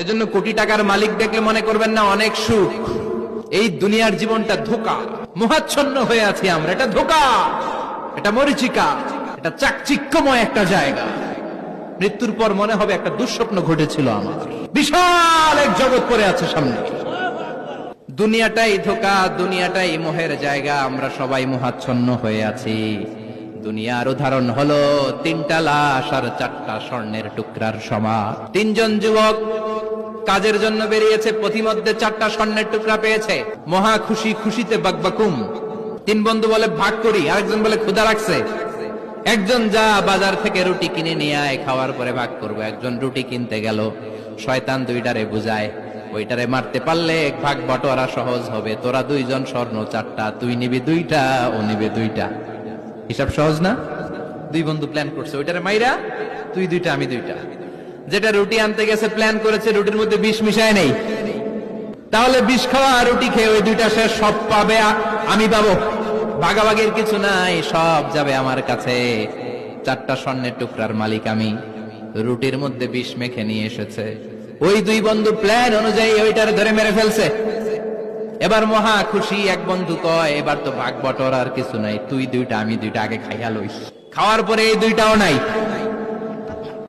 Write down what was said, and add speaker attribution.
Speaker 1: এজন্য কোটি টাকার মালিক দেখলে মনে করবেন না অনেক সুখ। এই দুনিয়ার জীবনটা ধোঁকা, মোহাচ্ছন্ন হয়ে আছি আমরা। এটা ধোঁকা, এটা মরিচিকা, এটা চাকচিক্যময় একটা জায়গা। মৃত্যুর পর মনে হবে একটা দুঃস্বপ্ন ঘটেছিল আমার, বিশাল এক জগৎ পড়ে আছে সামনে। দুনিয়াটাই ধোঁকা, দুনিয়াটাই মোহের জায়গা। আমরা সবাই মোহাচ্ছন্ন হয়ে আছি। দুনিয়ার উদাহরণ হলো 3টা লাশ আর 4টা স্বর্ণের টুকরার সমান। 3জন যুবক কাজের জন্য বেরিয়েছে, পথিমধ্যে 4টা স্বর্ণের টুকরা পেয়েছে। মহা খুশি, খুশিতে বাকবাকুম। 3 বন্ধু বলে ভাগ করি, আরেকজন বলে ক্ষুধা লাগছে। একজন যা বাজার থেকে রুটি কিনে নিয়ে আয়, খাওয়ার পরে ভাগ করবো। একজন রুটি কিনতে গেল, শয়তান 2টারে বুঝায় ওইটারে মারতে পারলে ভাগ বটোয়ারা সহজ হবে। তোরা 2জন স্বর্ণ 4টা, তুই নিবি 2টা, ও নিবে 2টা। হিসাব সহজ না? 2 বন্ধু প্ল্যান করছে, ওইটারে মাইরা তুই 2টা, আমি 2টা। যেটা রুটি আনতে গেছে প্ল্যান করেছে রুটির মধ্যে বিষ মিশায় নেই, তাহলে বিষ খাওয়া রুটি খেয়ে ওই 2টা সে সব পাবে, আমি পাবো। ভাগাভাগির কিছু নাই, সব যাবে আমার কাছে। 4টা স্বর্ণের টুকরার মালিক আমি। রুটির মধ্যে বিষ মেখে নিয়ে এসেছে। ওই 2 বন্ধু প্ল্যান অনুযায়ী ওইটার ধরে মেরে ফেলছে। এবার মহা খুশি। এক বন্ধু কয় এবার তো ভাগ বটর আর কিছু নাই, তুই 2টা, আমি 2টা, আগে খাইয়া লইস। খাওয়ার পরে এই 2টাও নাই।